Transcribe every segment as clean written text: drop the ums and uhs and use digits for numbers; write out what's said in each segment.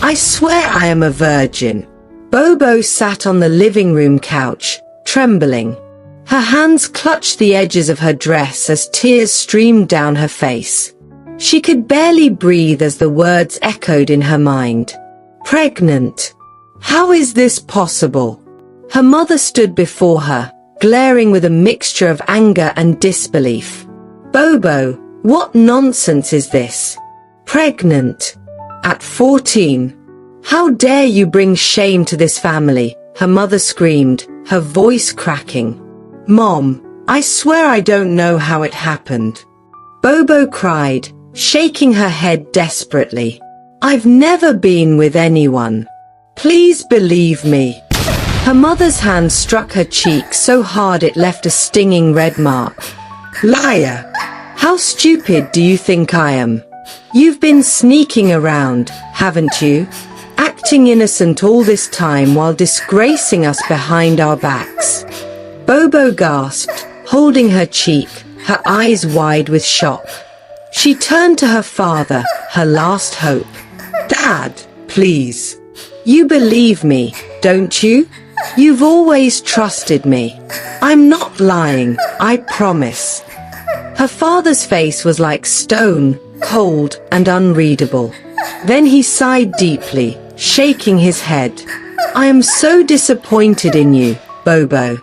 I swear I am a virgin. Bobo sat on the living room couch, trembling. Her hands clutched the edges of her dress as tears streamed down her face. She could barely breathe as the words echoed in her mind. Pregnant. How is this possible? Her mother stood before her, glaring with a mixture of anger and disbelief. Bobo, what nonsense is this? Pregnant. At 14. How dare you bring shame to this family? Her mother screamed, her voice cracking. Mom, I swear I don't know how it happened. Bobo cried, shaking her head desperately. I've never been with anyone. Please believe me. Her mother's hand struck her cheek so hard it left a stinging red mark. Liar! How stupid do you think I am? You've been sneaking around, haven't you? Acting innocent all this time while disgracing us behind our backs. Bobo gasped, holding her cheek, her eyes wide with shock. She turned to her father, her last hope. Dad, please. You believe me, don't you? You've always trusted me. I'm not lying, I promise. Her father's face was like stone, cold and unreadable. Then he sighed deeply, shaking his head. I am so disappointed in you, Bobo.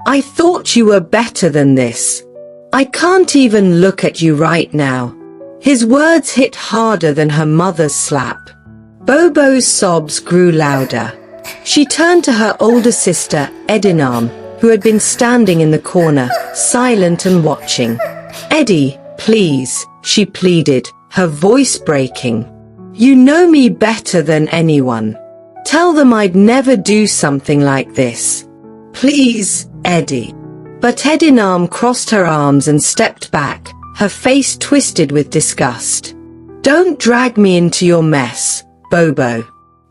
I thought you were better than this. I can't even look at you right now. His words hit harder than her mother's slap. Bobo's sobs grew louder. She turned to her older sister, Edinam, who had been standing in the corner, silent and watching. Eddie, please, she pleaded, her voice breaking. You know me better than anyone. Tell them I'd never do something like this. Please, Eddie. But Edinam crossed her arms and stepped back, her face twisted with disgust. Don't drag me into your mess, Bobo.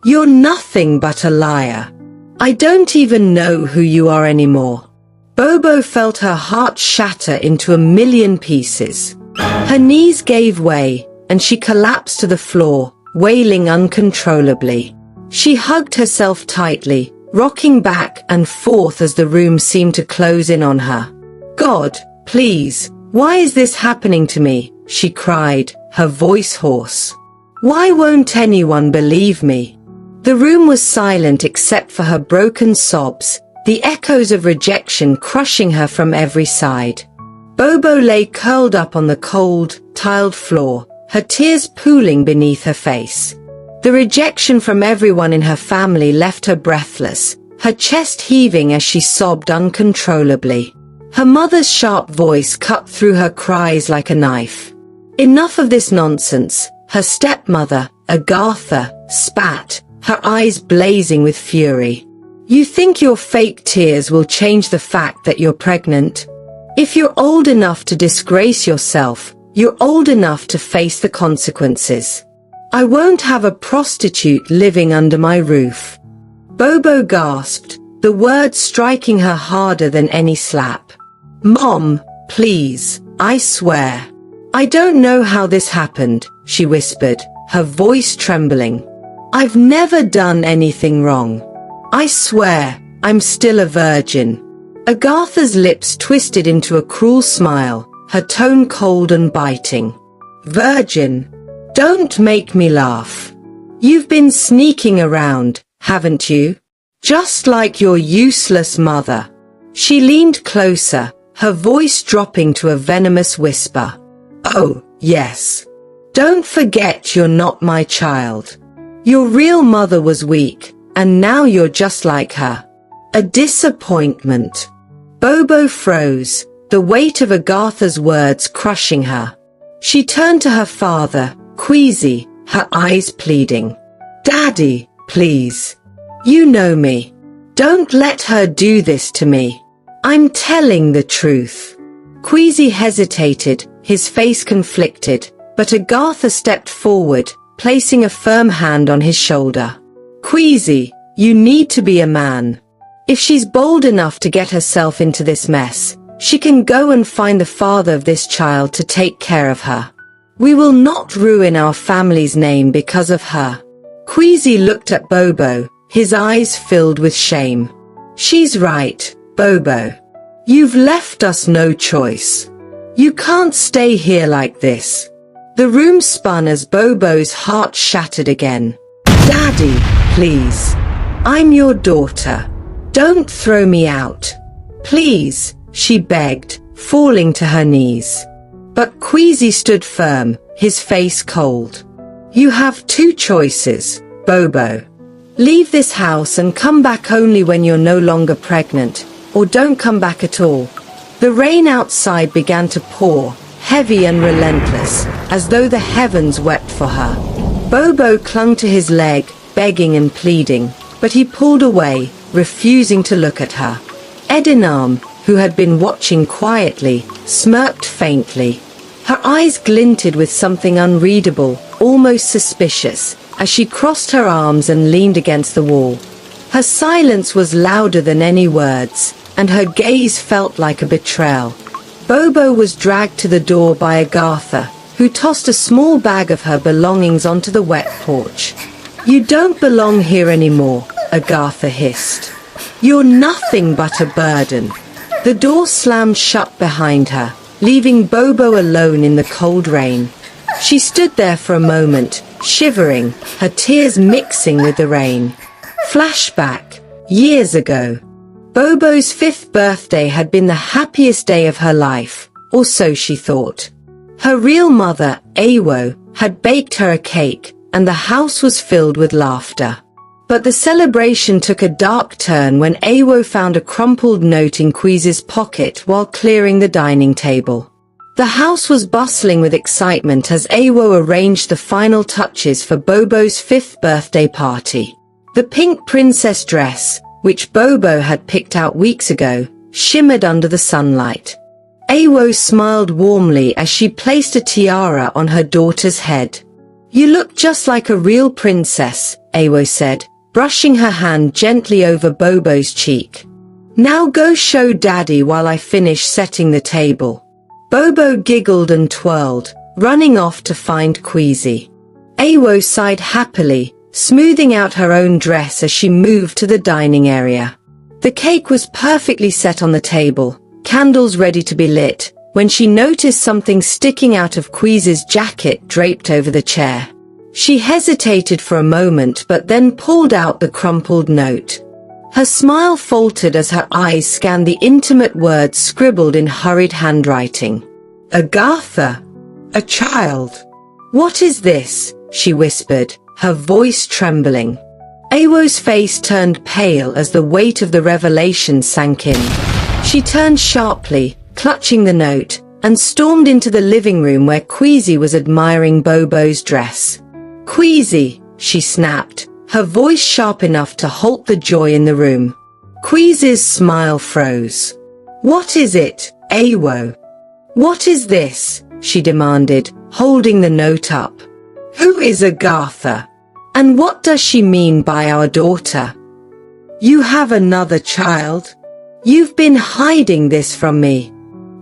You're nothing but a liar. I don't even know who you are anymore. Bobo felt her heart shatter into a million pieces. Her knees gave way, and she collapsed to the floor, wailing uncontrollably. She hugged herself tightly, rocking back and forth as the room seemed to close in on her. God, please, why is this happening to me? She cried, her voice hoarse. Why won't anyone believe me? The room was silent except for her broken sobs, the echoes of rejection crushing her from every side. Bobo lay curled up on the cold, tiled floor, her tears pooling beneath her face. The rejection from everyone in her family left her breathless, her chest heaving as she sobbed uncontrollably. Her mother's sharp voice cut through her cries like a knife. Enough of this nonsense, her stepmother, Agatha, spat, her eyes blazing with fury. You think your fake tears will change the fact that you're pregnant? If you're old enough to disgrace yourself, you're old enough to face the consequences. I won't have a prostitute living under my roof. Bobo gasped, the words striking her harder than any slap. Mom, please, I swear. I don't know how this happened, she whispered, her voice trembling. I've never done anything wrong. I swear, I'm still a virgin. Agatha's lips twisted into a cruel smile, her tone cold and biting. Virgin? Don't make me laugh. You've been sneaking around, haven't you? Just like your useless mother. She leaned closer, her voice dropping to a venomous whisper. Oh, yes. Don't forget you're not my child. Your real mother was weak, and now you're just like her. A disappointment. Bobo froze, the weight of Agatha's words crushing her. She turned to her father, queasy, her eyes pleading. Daddy, please. You know me. Don't let her do this to me. I'm telling the truth. Queasy hesitated, his face conflicted, but Agatha stepped forward, placing a firm hand on his shoulder. Queasy, you need to be a man. If she's bold enough to get herself into this mess, she can go and find the father of this child to take care of her. We will not ruin our family's name because of her. Queasy looked at Bobo, his eyes filled with shame. She's right, Bobo. You've left us no choice. You can't stay here like this. The room spun as Bobo's heart shattered again. Daddy, please. I'm your daughter. Don't throw me out. Please, she begged, falling to her knees. But Queasy stood firm, his face cold. You have two choices, Bobo. Leave this house and come back only when you're no longer pregnant, or don't come back at all. The rain outside began to pour, heavy and relentless, as though the heavens wept for her. Bobo clung to his leg, begging and pleading, but he pulled away, refusing to look at her. Edinam, who had been watching quietly, smirked faintly. Her eyes glinted with something unreadable, almost suspicious, as she crossed her arms and leaned against the wall. Her silence was louder than any words, and her gaze felt like a betrayal. Bobo was dragged to the door by Agatha, who tossed a small bag of her belongings onto the wet porch. You don't belong here anymore, Agatha hissed. You're nothing but a burden. The door slammed shut behind her, leaving Bobo alone in the cold rain. She stood there for a moment, shivering, her tears mixing with the rain. Flashback. Years ago. Bobo's 5th birthday had been the happiest day of her life, or so she thought. Her real mother, Awo, had baked her a cake, and the house was filled with laughter. But the celebration took a dark turn when Awo found a crumpled note in Queasy's pocket while clearing the dining table. The house was bustling with excitement as Awo arranged the final touches for Bobo's 5th birthday party. The pink princess dress, which Bobo had picked out weeks ago, shimmered under the sunlight. Awo smiled warmly as she placed a tiara on her daughter's head. You look just like a real princess, Awo said, brushing her hand gently over Bobo's cheek. Now go show Daddy while I finish setting the table. Bobo giggled and twirled, running off to find Queasy. Awo sighed happily, smoothing out her own dress as she moved to the dining area. The cake was perfectly set on the table, candles ready to be lit, when she noticed something sticking out of Queasy's jacket draped over the chair. She hesitated for a moment but then pulled out the crumpled note. Her smile faltered as her eyes scanned the intimate words scribbled in hurried handwriting. Agatha. A child. What is this? She whispered, her voice trembling. Awo's face turned pale as the weight of the revelation sank in. She turned sharply, clutching the note, and stormed into the living room where Queasy was admiring Bobo's dress. Queasy, she snapped, her voice sharp enough to halt the joy in the room. Queasy's smile froze. What is it, Awo? What is this? She demanded, holding the note up. Who is Agatha? And what does she mean by our daughter? You have another child? You've been hiding this from me.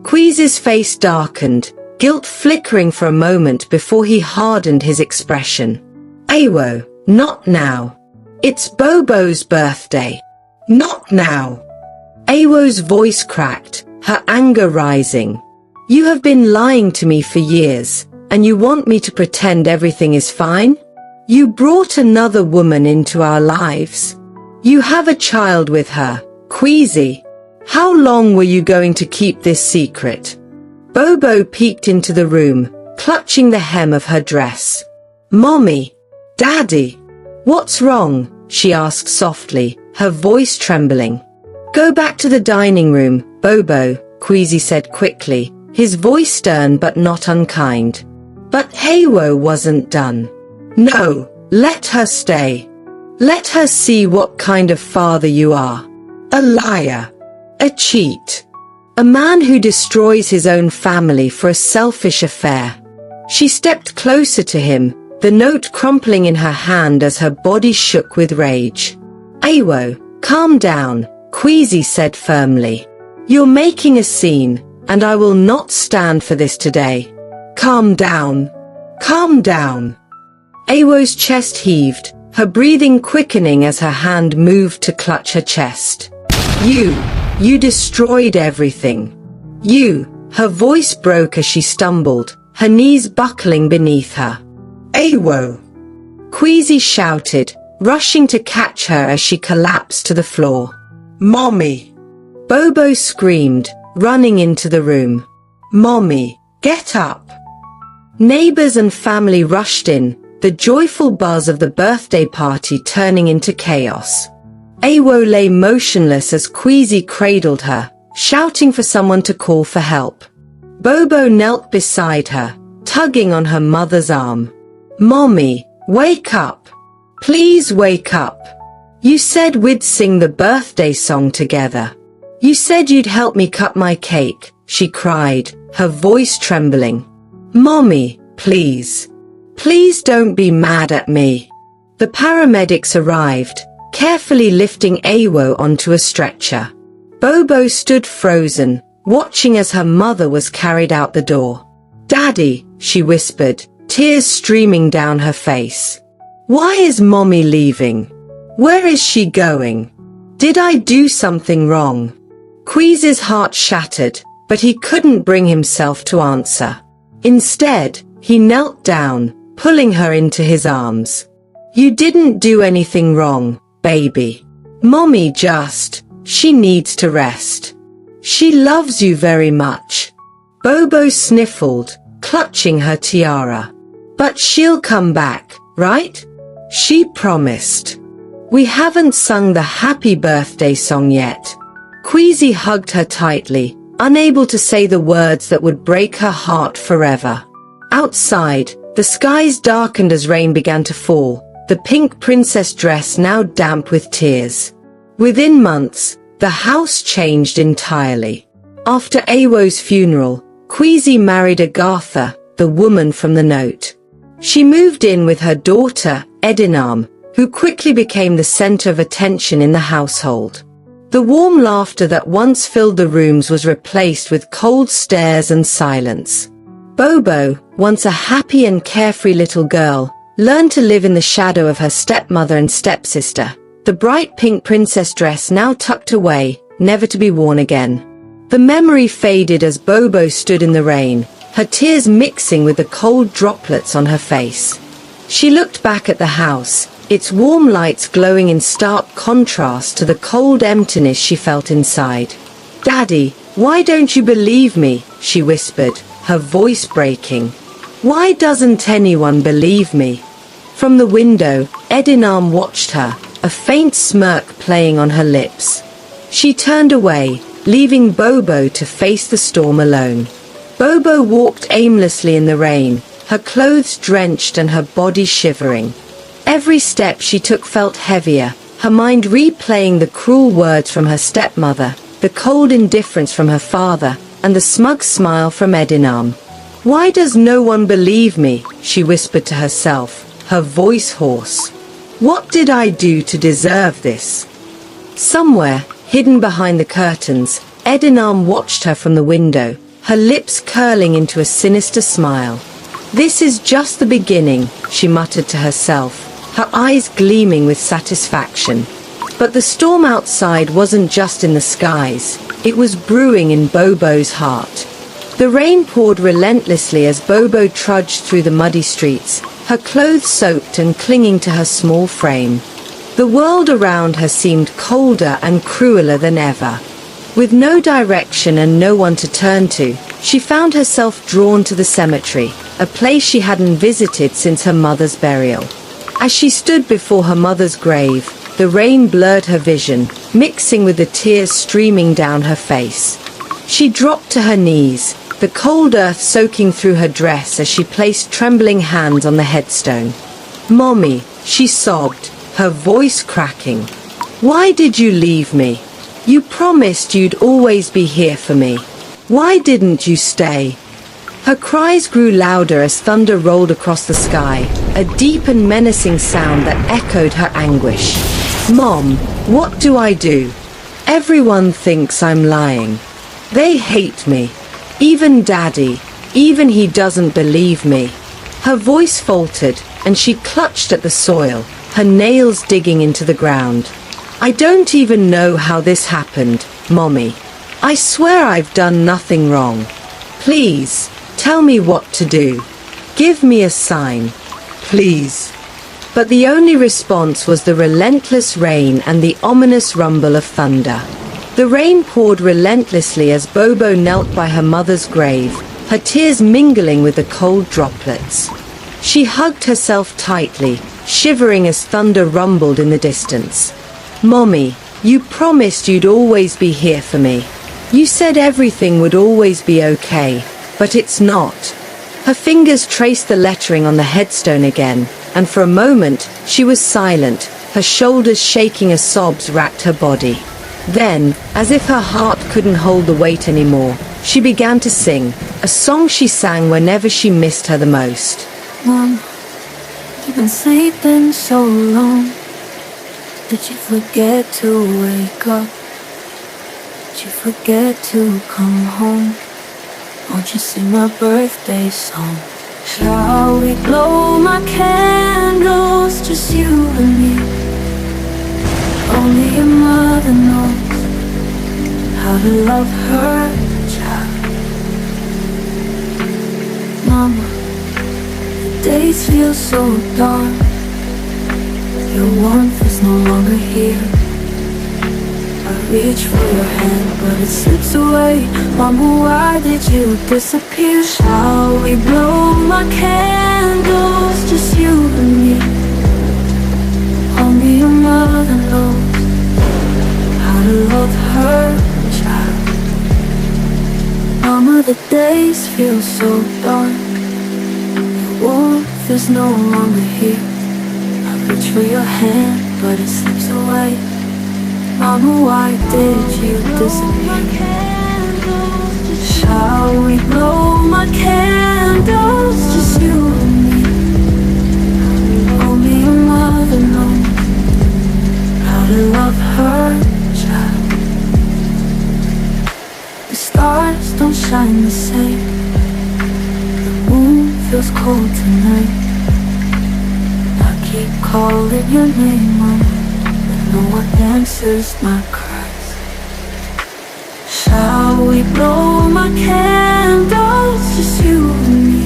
Queasy's face darkened, guilt flickering for a moment before he hardened his expression. Awo, not now. It's Bobo's birthday. Not now. Awo's voice cracked, her anger rising. You have been lying to me for years, and you want me to pretend everything is fine? You brought another woman into our lives. You have a child with her, Queasy. How long were you going to keep this secret? Bobo peeked into the room, clutching the hem of her dress. Mommy. Daddy. What's wrong? She asked softly, her voice trembling. Go back to the dining room, Bobo, Queasy said quickly, his voice stern but not unkind. But Awo wasn't done. No, let her stay. Let her see what kind of father you are. A liar. A cheat. A man who destroys his own family for a selfish affair. She stepped closer to him, the note crumpling in her hand as her body shook with rage. Awo, calm down, Queasy said firmly. You're making a scene, and I will not stand for this today. Calm down. Calm down. Awo's chest heaved, her breathing quickening as her hand moved to clutch her chest. You destroyed everything. Her voice broke as she stumbled, her knees buckling beneath her. Awo! Queasy shouted, rushing to catch her as she collapsed to the floor. Mommy! Bobo screamed, running into the room. Mommy, get up! Neighbors and family rushed in, the joyful buzz of the birthday party turning into chaos. Awo lay motionless as Queasy cradled her, shouting for someone to call for help. Bobo knelt beside her, tugging on her mother's arm. Mommy, wake up! Please wake up! You said we'd sing the birthday song together. You said you'd help me cut my cake, she cried, her voice trembling. Mommy, please. Please don't be mad at me. The paramedics arrived, carefully lifting Awo onto a stretcher. Bobo stood frozen, watching as her mother was carried out the door. Daddy, she whispered, tears streaming down her face. Why is Mommy leaving? Where is she going? Did I do something wrong? Queasy's heart shattered, but he couldn't bring himself to answer. Instead, he knelt down, pulling her into his arms. You didn't do anything wrong, baby. Mommy she needs to rest. She loves you very much. Bobo sniffled, clutching her tiara. But she'll come back, right? She promised. We haven't sung the happy birthday song yet. Queasy hugged her tightly, unable to say the words that would break her heart forever. Outside, the skies darkened as rain began to fall, the pink princess dress now damp with tears. Within months, the house changed entirely. After Awo's funeral, Queasy married Agatha, the woman from the note. She moved in with her daughter, Edinam, who quickly became the center of attention in the household. The warm laughter that once filled the rooms was replaced with cold stares and silence. Bobo, once a happy and carefree little girl, learned to live in the shadow of her stepmother and stepsister, the bright pink princess dress now tucked away, never to be worn again. The memory faded as Bobo stood in the rain, her tears mixing with the cold droplets on her face. She looked back at the house, its warm lights glowing in stark contrast to the cold emptiness she felt inside. Daddy, why don't you believe me? She whispered, her voice breaking. Why doesn't anyone believe me? From the window, Edinam watched her, a faint smirk playing on her lips. She turned away, leaving Bobo to face the storm alone. Bobo walked aimlessly in the rain, her clothes drenched and her body shivering. Every step she took felt heavier, her mind replaying the cruel words from her stepmother, the cold indifference from her father, and the smug smile from Edinam. Why does no one believe me? She whispered to herself, her voice hoarse. What did I do to deserve this? Somewhere, hidden behind the curtains, Edinam watched her from the window, her lips curling into a sinister smile. This is just the beginning, she muttered to herself, her eyes gleaming with satisfaction. But the storm outside wasn't just in the skies, it was brewing in Bobo's heart. The rain poured relentlessly as Bobo trudged through the muddy streets, her clothes soaked and clinging to her small frame. The world around her seemed colder and crueler than ever. With no direction and no one to turn to, she found herself drawn to the cemetery, a place she hadn't visited since her mother's burial. As she stood before her mother's grave, the rain blurred her vision, mixing with the tears streaming down her face. She dropped to her knees, the cold earth soaking through her dress as she placed trembling hands on the headstone. Mommy, she sobbed, her voice cracking. Why did you leave me? You promised you'd always be here for me. Why didn't you stay? Her cries grew louder as thunder rolled across the sky, a deep and menacing sound that echoed her anguish. Mom, what do I do? Everyone thinks I'm lying. They hate me. Even Daddy, even he doesn't believe me. Her voice faltered, and she clutched at the soil, her nails digging into the ground. I don't even know how this happened, Mommy. I swear I've done nothing wrong. Please, tell me what to do. Give me a sign. Please. But the only response was the relentless rain and the ominous rumble of thunder. The rain poured relentlessly as Bobo knelt by her mother's grave, her tears mingling with the cold droplets. She hugged herself tightly, shivering as thunder rumbled in the distance. Mommy, you promised you'd always be here for me. You said everything would always be okay, but it's not. Her fingers traced the lettering on the headstone again, and for a moment she was silent, her shoulders shaking as sobs racked her body. Then, as if her heart couldn't hold the weight anymore, she began to sing, a song she sang whenever she missed her the most. Mom, you've been sleeping so long. Did you forget to wake up? Did you forget to come home? Won't you sing my birthday song? Shall we blow my candles, just you and me? Only your mother knows how to love her child. Mama, the days feel so dark. Your warmth is no longer here. I reach for your hand, but it slips away. Mama, why did you disappear? Shall we blow my candles, just you and me? Only your mother knows how to love her child. Mama, the days feel so dark. Your warmth is no longer here. Reach for your hand, but it slips away. Mama, why did you disappear? Shall we blow my candles, just you and me? Only your mother knows how to love her child. The stars don't shine the same. The moon feels cold tonight. Keep calling your name, Mama, but no one answers my cries. Shall we blow my candles, just you and me?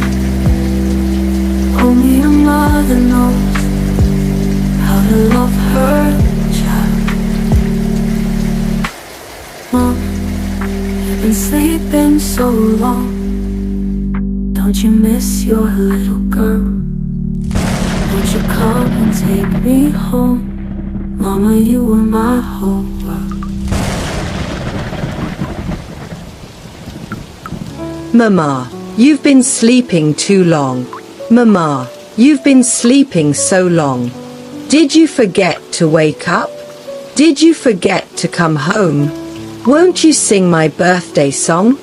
Only your mother knows how to love her child. Mom, you've been sleeping so long. Don't you miss your little girl? Won't you come and take me home? Mama, you were my whole world. Mama, you've been sleeping too long. Mama, you've been sleeping so long. Did you forget to wake up? Did you forget to come home? Won't you sing my birthday song?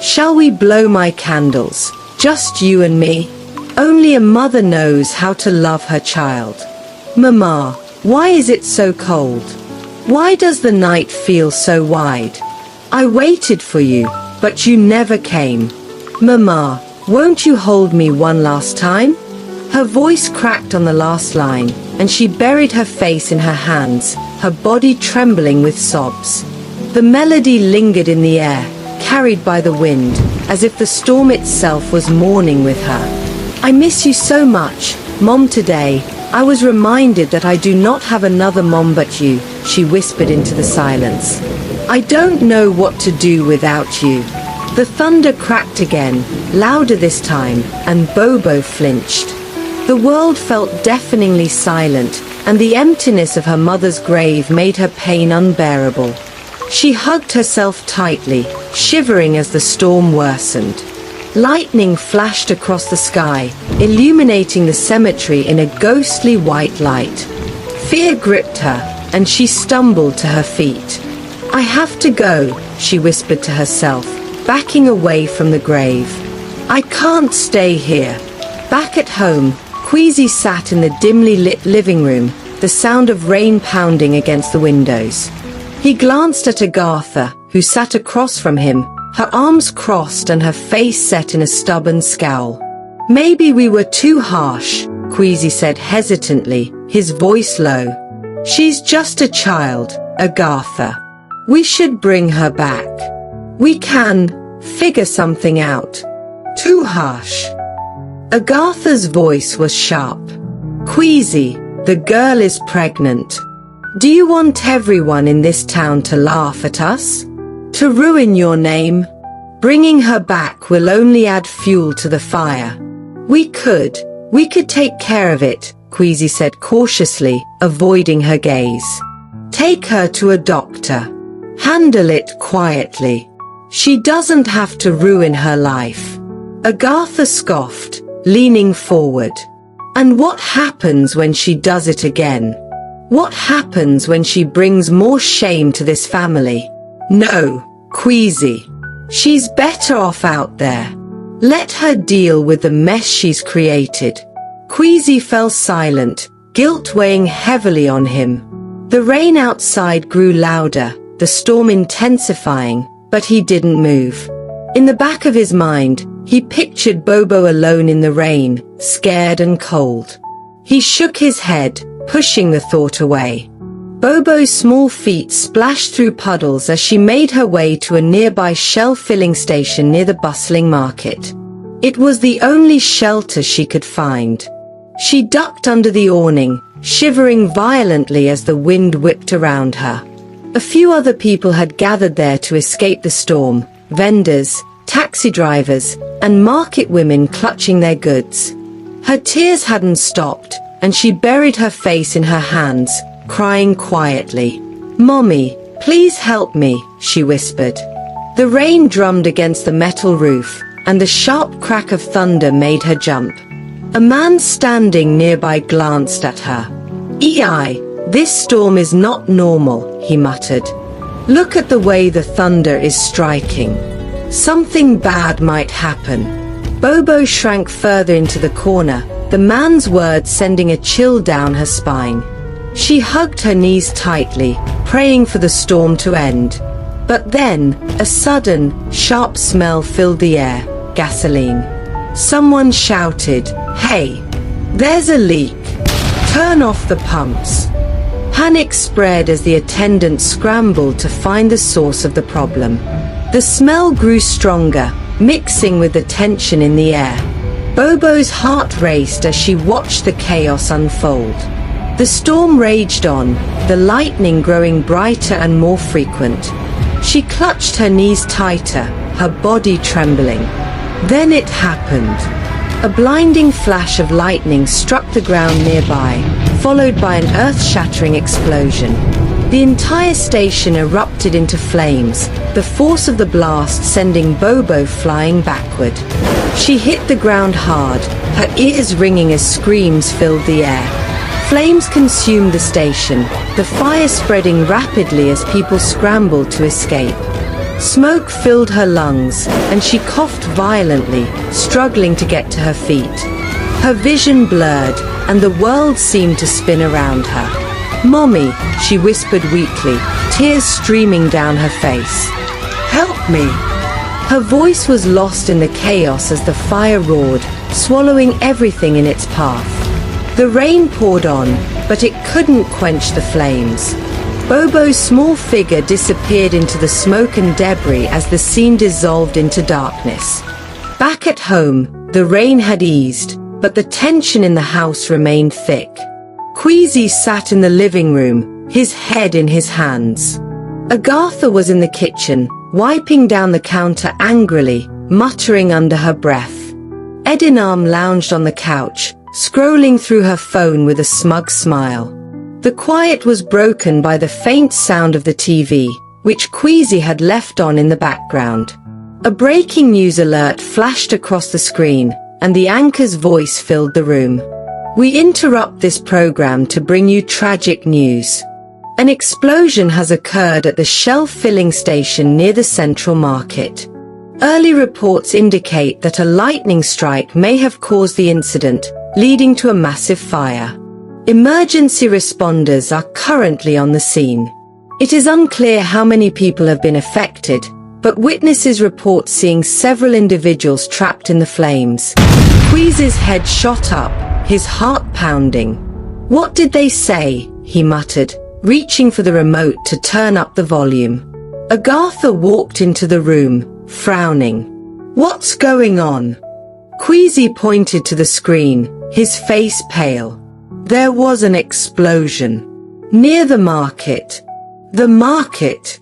Shall we blow my candles, just you and me? Only a mother knows how to love her child. Mama, why is it so cold? Why does the night feel so wide? I waited for you, but you never came. Mama, won't you hold me one last time? Her voice cracked on the last line, and she buried her face in her hands, her body trembling with sobs. The melody lingered in the air, carried by the wind, as if the storm itself was mourning with her. I miss you so much, Mom. Today, I was reminded that I do not have another mom but you, she whispered into the silence. I don't know what to do without you. The thunder cracked again, louder this time, and Bobo flinched. The world felt deafeningly silent, and the emptiness of her mother's grave made her pain unbearable. She hugged herself tightly, shivering as the storm worsened. Lightning flashed across the sky, illuminating the cemetery in a ghostly white light. Fear gripped her, and she stumbled to her feet. I have to go, she whispered to herself, backing away from the grave. I can't stay here. Back at home, Queasy sat in the dimly lit living room, the sound of rain pounding against the windows. He glanced at Agatha, who sat across from him, her arms crossed and her face set in a stubborn scowl. Maybe we were too harsh, Queasy said hesitantly, his voice low. She's just a child, Agatha. We should bring her back. We can figure something out. Too harsh. Agatha's voice was sharp. Queasy, the girl is pregnant. Do you want everyone in this town to laugh at us? To ruin your name? Bringing her back will only add fuel to the fire. We could take care of it, Queasy said cautiously, avoiding her gaze. Take her to a doctor. Handle it quietly. She doesn't have to ruin her life. Agatha scoffed, leaning forward. And what happens when she does it again? What happens when she brings more shame to this family? No, Queasy. She's better off out there. Let her deal with the mess she's created. Queasy fell silent, guilt weighing heavily on him. The rain outside grew louder, the storm intensifying, but he didn't move. In the back of his mind, he pictured Bobo alone in the rain, scared and cold. He shook his head, pushing the thought away. Bobo's small feet splashed through puddles as she made her way to a nearby Shell filling station near the bustling market. It was the only shelter she could find. She ducked under the awning, shivering violently as the wind whipped around her. A few other people had gathered there to escape the storm, vendors, taxi drivers, and market women clutching their goods. Her tears hadn't stopped, and she buried her face in her hands, crying quietly. "Mommy, please help me," she whispered. The rain drummed against the metal roof, and the sharp crack of thunder made her jump. A man standing nearby glanced at her. "Ei, this storm is not normal," he muttered. "Look at the way the thunder is striking. Something bad might happen." Bobo shrank further into the corner, the man's words sending a chill down her spine. She hugged her knees tightly, praying for the storm to end. But then, a sudden, sharp smell filled the air. Gasoline. Someone shouted, "Hey! There's a leak! Turn off the pumps!" Panic spread as the attendants scrambled to find the source of the problem. The smell grew stronger, mixing with the tension in the air. Bobo's heart raced as she watched the chaos unfold. The storm raged on, the lightning growing brighter and more frequent. She clutched her knees tighter, her body trembling. Then it happened. A blinding flash of lightning struck the ground nearby, followed by an earth-shattering explosion. The entire station erupted into flames, the force of the blast sending Bobo flying backward. She hit the ground hard, her ears ringing as screams filled the air. Flames consumed the station, the fire spreading rapidly as people scrambled to escape. Smoke filled her lungs, and she coughed violently, struggling to get to her feet. Her vision blurred, and the world seemed to spin around her. "Mommy," she whispered weakly, tears streaming down her face. "Help me!" Her voice was lost in the chaos as the fire roared, swallowing everything in its path. The rain poured on, but it couldn't quench the flames. Bobo's small figure disappeared into the smoke and debris as the scene dissolved into darkness. Back at home, the rain had eased, but the tension in the house remained thick. Queasy sat in the living room, his head in his hands. Agatha was in the kitchen, wiping down the counter angrily, muttering under her breath. Edinam lounged on the couch, scrolling through her phone with a smug smile. The quiet was broken by the faint sound of the TV, which Queasy had left on in the background. A breaking news alert flashed across the screen, and the anchor's voice filled the room. "We interrupt this program to bring you tragic news. An explosion has occurred at the Shell filling station near the Central Market. Early reports indicate that a lightning strike may have caused the incident, leading to a massive fire. Emergency responders are currently on the scene. It is unclear how many people have been affected, but witnesses report seeing several individuals trapped in the flames." Queasy's head shot up, his heart pounding. "What did they say?" he muttered, reaching for the remote to turn up the volume. Agatha walked into the room, frowning. "What's going on?" Queasy pointed to the screen, his face pale. There was an explosion. Near the market. "The market?"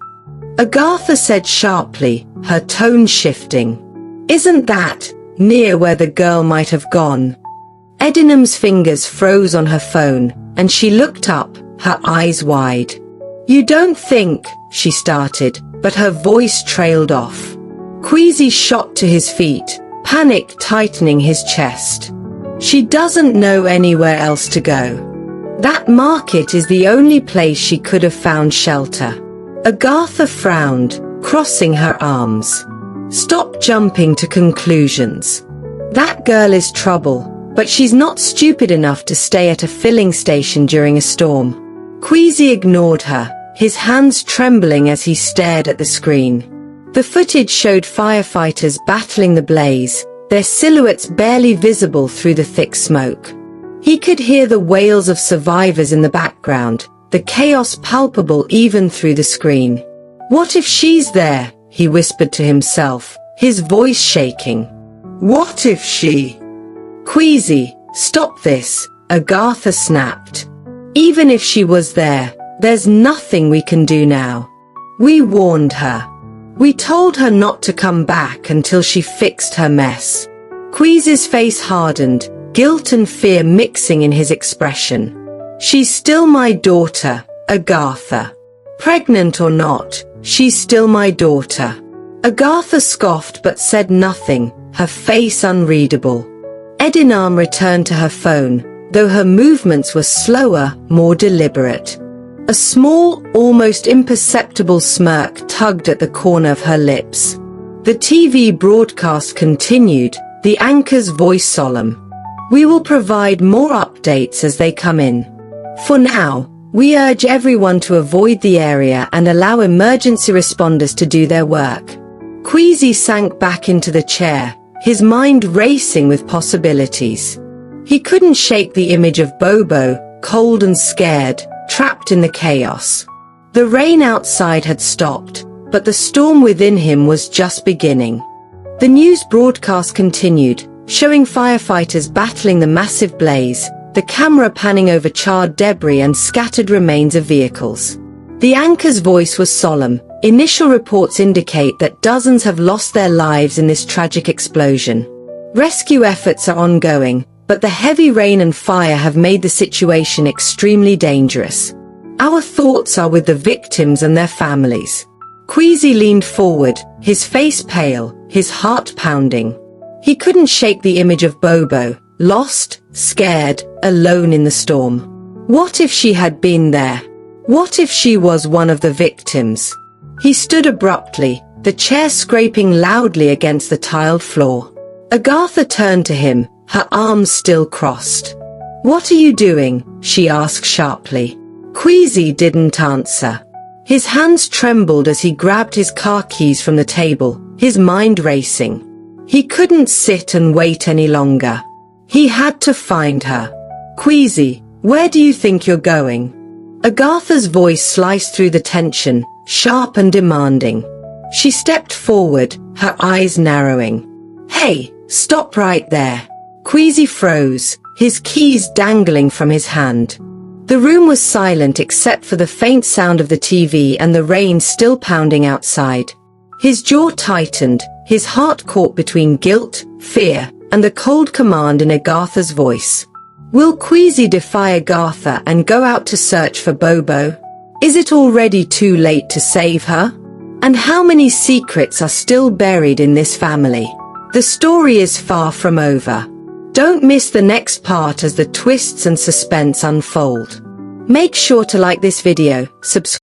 Agatha said sharply, her tone shifting. "Isn't that near where the girl might have gone?" Edinam's fingers froze on her phone, and she looked up, her eyes wide. "You don't think," she started, but her voice trailed off. Queasy shot to his feet, panic tightening his chest. She doesn't know anywhere else to go. That market is the only place she could have found shelter. Agatha frowned, crossing her arms. "Stop jumping to conclusions. That girl is trouble, but she's not stupid enough to stay at a filling station during a storm." Queasy ignored her, his hands trembling as he stared at the screen. The footage showed firefighters battling the blaze, their silhouettes barely visible through the thick smoke. He could hear the wails of survivors in the background, the chaos palpable even through the screen. "What if she's there?" he whispered to himself, his voice shaking. "What if she—" "Queasy, stop this," Agatha snapped. "Even if she was there, there's nothing we can do now. We warned her. We told her not to come back until she fixed her mess." Queasy's face hardened, guilt and fear mixing in his expression. "She's still my daughter, Agatha. Pregnant or not, she's still my daughter." Agatha scoffed but said nothing, her face unreadable. Edinam returned to her phone, though her movements were slower, more deliberate. A small, almost imperceptible smirk tugged at the corner of her lips. The TV broadcast continued, the anchor's voice solemn. "We will provide more updates as they come in. For now, we urge everyone to avoid the area and allow emergency responders to do their work." Queasy sank back into the chair, his mind racing with possibilities. He couldn't shake the image of Bobo, cold and scared, trapped in the chaos. The rain outside had stopped, but the storm within him was just beginning. The news broadcast continued, showing firefighters battling the massive blaze, the camera panning over charred debris and scattered remains of vehicles. The anchor's voice was solemn. Initial reports indicate that dozens have lost their lives in this tragic explosion. Rescue efforts are ongoing, but the heavy rain and fire have made the situation extremely dangerous. Our thoughts are with the victims and their families. Queasy leaned forward, his face pale, his heart pounding. He couldn't shake the image of Bobo, lost, scared, alone in the storm. What if she had been there? What if she was one of the victims? He stood abruptly, the chair scraping loudly against the tiled floor. Agatha turned to him, her arms still crossed. "What are you doing?" she asked sharply. Queasy didn't answer. His hands trembled as he grabbed his car keys from the table, his mind racing. He couldn't sit and wait any longer. He had to find her. "Queasy, where do you think you're going?" Agatha's voice sliced through the tension, sharp and demanding. She stepped forward, her eyes narrowing. "Hey, stop right there." Queasy froze, his keys dangling from his hand. The room was silent except for the faint sound of the TV and the rain still pounding outside. His jaw tightened, his heart caught between guilt, fear, and the cold command in Agatha's voice. Will Queasy defy Agatha and go out to search for Bobo? Is it already too late to save her? And how many secrets are still buried in this family? The story is far from over. Don't miss the next part as the twists and suspense unfold. Make sure to like this video, subscribe.